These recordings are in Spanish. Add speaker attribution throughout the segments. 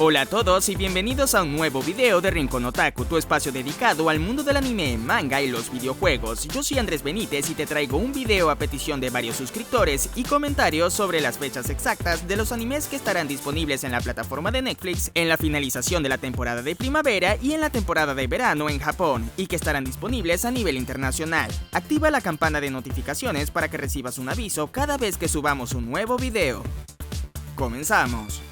Speaker 1: Hola a todos y bienvenidos a un nuevo video de Rincón Otaku, tu espacio dedicado al mundo del anime, manga y los videojuegos. Yo soy Andrés Benítez y te traigo un video a petición de varios suscriptores y comentarios sobre las fechas exactas de los animes que estarán disponibles en la plataforma de Netflix en la finalización de la temporada de primavera y en la temporada de verano en Japón, y que estarán disponibles a nivel internacional. Activa la campana de notificaciones para que recibas un aviso cada vez que subamos un nuevo video. Comenzamos.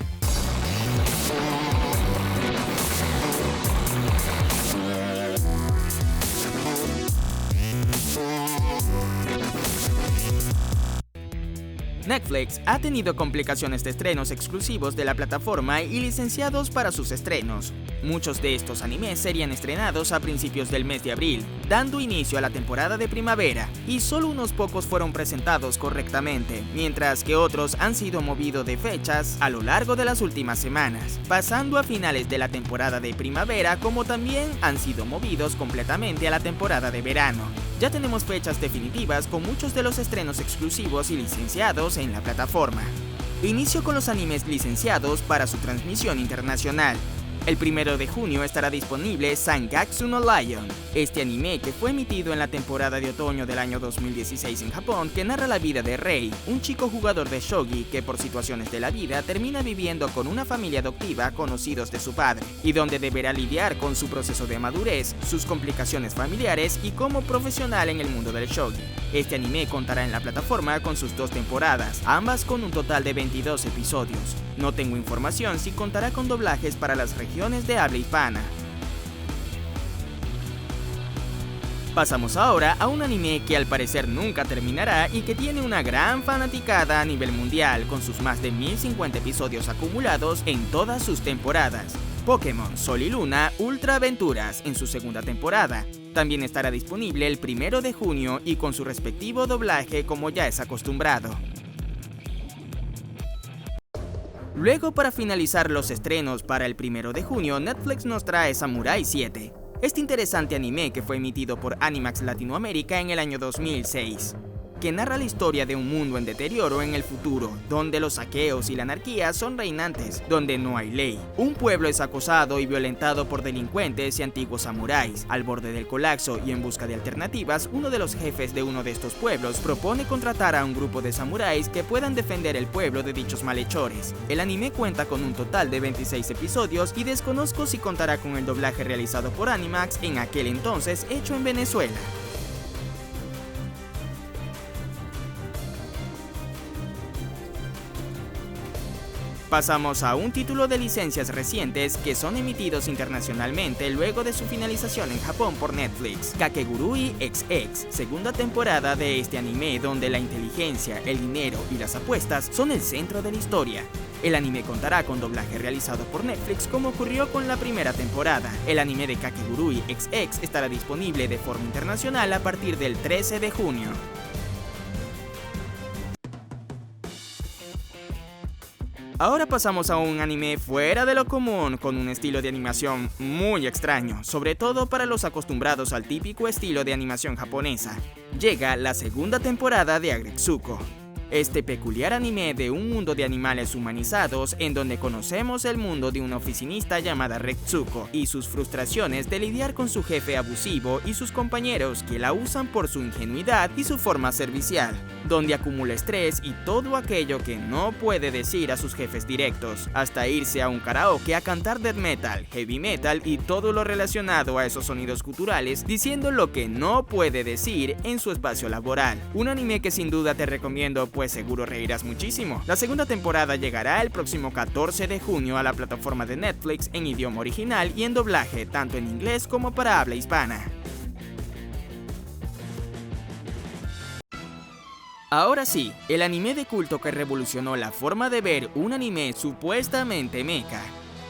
Speaker 1: Netflix ha tenido complicaciones de estrenos exclusivos de la plataforma y licenciados para sus estrenos. Muchos de estos animes serían estrenados a principios del mes de abril, dando inicio a la temporada de primavera, y solo unos pocos fueron presentados correctamente, mientras que otros han sido movidos de fechas a lo largo de las últimas semanas, pasando a finales de la temporada de primavera, como también han sido movidos completamente a la temporada de verano. Ya tenemos fechas definitivas con muchos de los estrenos exclusivos y licenciados en la plataforma. Inicio con los animes licenciados para su transmisión internacional. El 1 de junio estará disponible Sangatsu no Lion. Este anime, que fue emitido en la temporada de otoño del año 2016 en Japón, que narra la vida de Rei, un chico jugador de shogi que por situaciones de la vida termina viviendo con una familia adoptiva conocidos de su padre, y donde deberá lidiar con su proceso de madurez, sus complicaciones familiares y como profesional en el mundo del shogi. Este anime contará en la plataforma con sus 2 temporadas, ambas con un total de 22 episodios. No tengo información si contará con doblajes para las regiones de habla hispana. Pasamos ahora a un anime que al parecer nunca terminará y que tiene una gran fanaticada a nivel mundial, con sus más de 1050 episodios acumulados en todas sus temporadas. Pokémon Sol y Luna Ultra Aventuras en su segunda temporada. También estará disponible el 1 de junio y con su respectivo doblaje como ya es acostumbrado. Luego, para finalizar los estrenos para el 1 de junio, Netflix nos trae Samurai 7. Este interesante anime, que fue emitido por Animax Latinoamérica en el año 2006, que narra la historia de un mundo en deterioro en el futuro, donde los saqueos y la anarquía son reinantes, donde no hay ley. Un pueblo es acosado y violentado por delincuentes y antiguos samuráis. Al borde del colapso y en busca de alternativas, uno de los jefes de uno de estos pueblos propone contratar a un grupo de samuráis que puedan defender el pueblo de dichos malhechores. El anime cuenta con un total de 26 episodios y desconozco si contará con el doblaje realizado por Animax en aquel entonces hecho en Venezuela. Pasamos a un título de licencias recientes que son emitidos internacionalmente luego de su finalización en Japón por Netflix. Kakegurui XX, segunda temporada de este anime donde la inteligencia, el dinero y las apuestas son el centro de la historia. El anime contará con doblaje realizado por Netflix como ocurrió con la primera temporada. El anime de Kakegurui XX estará disponible de forma internacional a partir del 13 de junio. Ahora pasamos a un anime fuera de lo común, con un estilo de animación muy extraño, sobre todo para los acostumbrados al típico estilo de animación japonesa. Llega la segunda temporada de Aggretsuko. Este peculiar anime de un mundo de animales humanizados en donde conocemos el mundo de una oficinista llamada Retsuko y sus frustraciones de lidiar con su jefe abusivo y sus compañeros que la usan por su ingenuidad y su forma servicial, donde acumula estrés y todo aquello que no puede decir a sus jefes directos, hasta irse a un karaoke a cantar death metal, heavy metal y todo lo relacionado a esos sonidos guturales, diciendo lo que no puede decir en su espacio laboral. Un anime que sin duda te recomiendo, pues seguro reirás muchísimo. La segunda temporada llegará el próximo 14 de junio a la plataforma de Netflix en idioma original y en doblaje, tanto en inglés como para habla hispana. Ahora sí, el anime de culto que revolucionó la forma de ver un anime supuestamente mecha,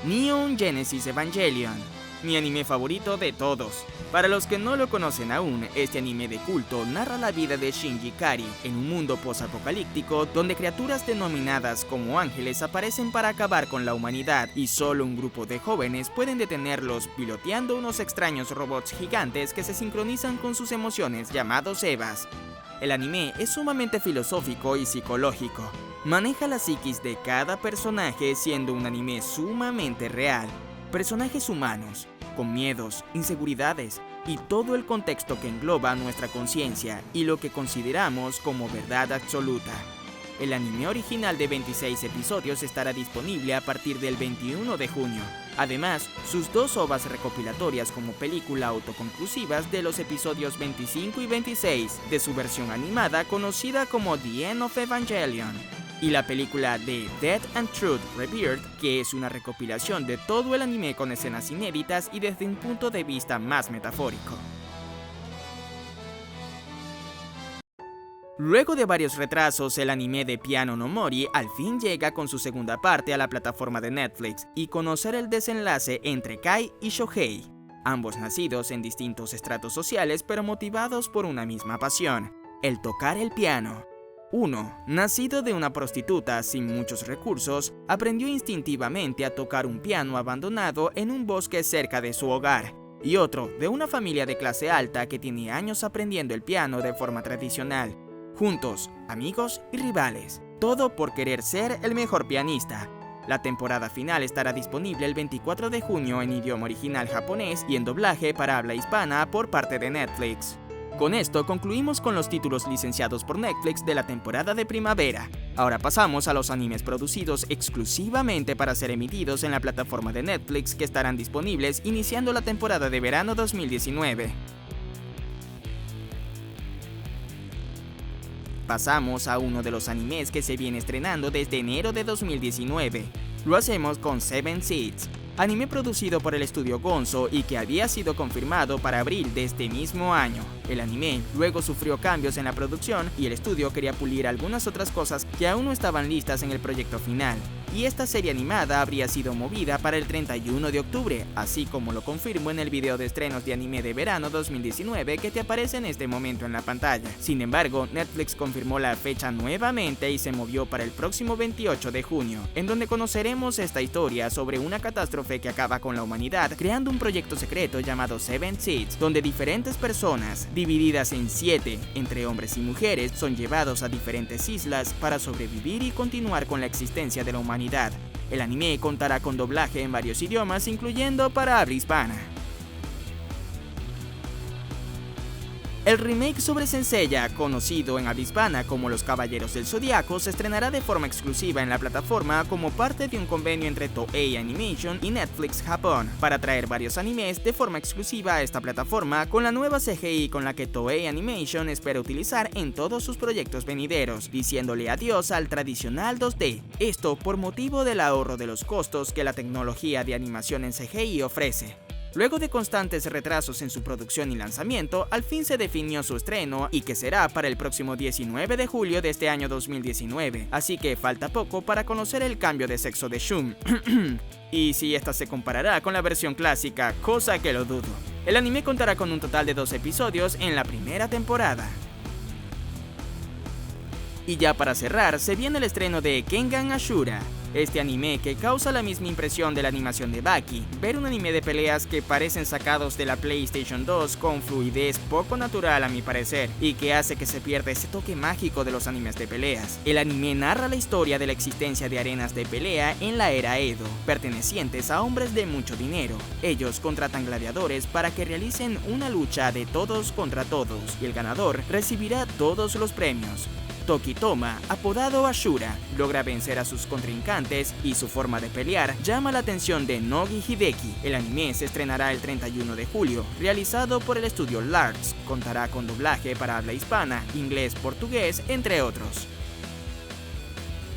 Speaker 1: Neon Genesis Evangelion, mi anime favorito de todos. Para los que no lo conocen aún, este anime de culto narra la vida de Shinji Ikari en un mundo post-apocalíptico donde criaturas denominadas como ángeles aparecen para acabar con la humanidad y solo un grupo de jóvenes pueden detenerlos piloteando unos extraños robots gigantes que se sincronizan con sus emociones llamados Evas. El anime es sumamente filosófico y psicológico. Maneja la psiquis de cada personaje siendo un anime sumamente real. Personajes humanos, con miedos, inseguridades y todo el contexto que engloba nuestra conciencia y lo que consideramos como verdad absoluta. El anime original de 26 episodios estará disponible a partir del 21 de junio. Además, sus 2 ovas recopilatorias como película autoconclusivas de los episodios 25 y 26 de su versión animada conocida como The End of Evangelion, y la película de Death and Truth Rebirth, que es una recopilación de todo el anime con escenas inéditas y desde un punto de vista más metafórico. Luego de varios retrasos, el anime de Piano no Mori al fin llega con su segunda parte a la plataforma de Netflix y conocer el desenlace entre Kai y Shohei, ambos nacidos en distintos estratos sociales pero motivados por una misma pasión, el tocar el piano. Uno, nacido de una prostituta sin muchos recursos, aprendió instintivamente a tocar un piano abandonado en un bosque cerca de su hogar. Y otro, de una familia de clase alta que tiene años aprendiendo el piano de forma tradicional. Juntos, amigos y rivales, todo por querer ser el mejor pianista. La temporada final estará disponible el 24 de junio en idioma original japonés y en doblaje para habla hispana por parte de Netflix. Con esto concluimos con los títulos licenciados por Netflix de la temporada de primavera. Ahora pasamos a los animes producidos exclusivamente para ser emitidos en la plataforma de Netflix que estarán disponibles iniciando la temporada de verano 2019. Pasamos a uno de los animes que se viene estrenando desde enero de 2019. Lo hacemos con Seven Seeds, anime producido por el estudio Gonzo y que había sido confirmado para abril de este mismo año. El anime luego sufrió cambios en la producción y el estudio quería pulir algunas otras cosas que aún no estaban listas en el proyecto final. Y esta serie animada habría sido movida para el 31 de octubre, así como lo confirmo en el video de estrenos de anime de verano 2019 que te aparece en este momento en la pantalla. Sin embargo, Netflix confirmó la fecha nuevamente y se movió para el próximo 28 de junio, en donde conoceremos esta historia sobre una catástrofe que acaba con la humanidad, creando un proyecto secreto llamado Seven Seeds, donde diferentes personas, divididas en 7, entre hombres y mujeres, son llevados a diferentes islas para sobrevivir y continuar con la existencia de la humanidad. El anime contará con doblaje en varios idiomas, incluyendo para habla hispana. El remake sobre Saint Seiya, conocido en habla hispana como Los Caballeros del Zodiaco, se estrenará de forma exclusiva en la plataforma como parte de un convenio entre Toei Animation y Netflix Japón, para traer varios animes de forma exclusiva a esta plataforma con la nueva CGI con la que Toei Animation espera utilizar en todos sus proyectos venideros, diciéndole adiós al tradicional 2D, esto por motivo del ahorro de los costos que la tecnología de animación en CGI ofrece. Luego de constantes retrasos en su producción y lanzamiento, al fin se definió su estreno y que será para el próximo 19 de julio de este año 2019, así que falta poco para conocer el cambio de sexo de Shun. Y si esta se comparará con la versión clásica, cosa que lo dudo. El anime contará con un total de 2 episodios en la primera temporada. Y ya para cerrar, se viene el estreno de Kengan Ashura. Este anime que causa la misma impresión de la animación de Baki, ver un anime de peleas que parecen sacados de la PlayStation 2 con fluidez poco natural a mi parecer, y que hace que se pierda ese toque mágico de los animes de peleas. El anime narra la historia de la existencia de arenas de pelea en la era Edo, pertenecientes a hombres de mucho dinero. Ellos contratan gladiadores para que realicen una lucha de todos contra todos, y el ganador recibirá todos los premios. Tokitoma, apodado Ashura, logra vencer a sus contrincantes y su forma de pelear llama la atención de Nogi Hideki. El anime se estrenará el 31 de julio, realizado por el estudio Larks. Contará con doblaje para habla hispana, inglés, portugués, entre otros.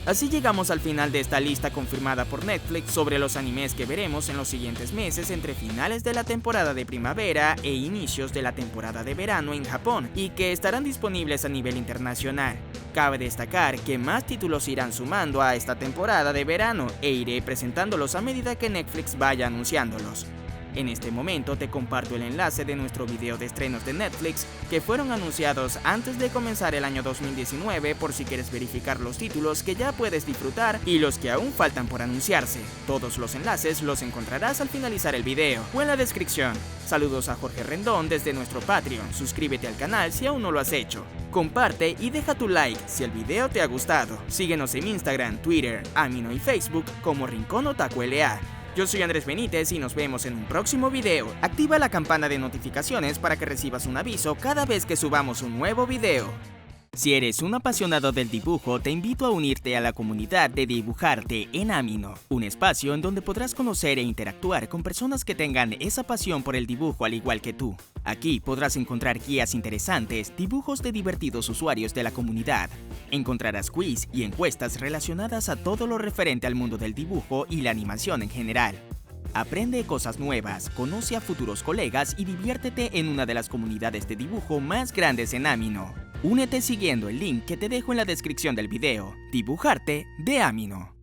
Speaker 1: Así llegamos al final de esta lista confirmada por Netflix sobre los animes que veremos en los siguientes meses entre finales de la temporada de primavera e inicios de la temporada de verano en Japón y que estarán disponibles a nivel internacional. Cabe destacar que más títulos irán sumando a esta temporada de verano e iré presentándolos a medida que Netflix vaya anunciándolos. En este momento te comparto el enlace de nuestro video de estrenos de Netflix que fueron anunciados antes de comenzar el año 2019 por si quieres verificar los títulos que ya puedes disfrutar y los que aún faltan por anunciarse. Todos los enlaces los encontrarás al finalizar el video o en la descripción. Saludos a Jorge Rendón desde nuestro Patreon, suscríbete al canal si aún no lo has hecho. Comparte y deja tu like si el video te ha gustado. Síguenos en Instagram, Twitter, Amino y Facebook como Rincón Otaku LA. Yo soy Andrés Benítez y nos vemos en un próximo video. Activa la campana de notificaciones para que recibas un aviso cada vez que subamos un nuevo video. Si eres un apasionado del dibujo, te invito a unirte a la comunidad de Dibujarte en Amino, un espacio en donde podrás conocer e interactuar con personas que tengan esa pasión por el dibujo al igual que tú. Aquí podrás encontrar guías interesantes, dibujos de divertidos usuarios de la comunidad. Encontrarás quiz y encuestas relacionadas a todo lo referente al mundo del dibujo y la animación en general. Aprende cosas nuevas, conoce a futuros colegas y diviértete en una de las comunidades de dibujo más grandes en Amino. Únete siguiendo el link que te dejo en la descripción del video. Dibujarte de Amino.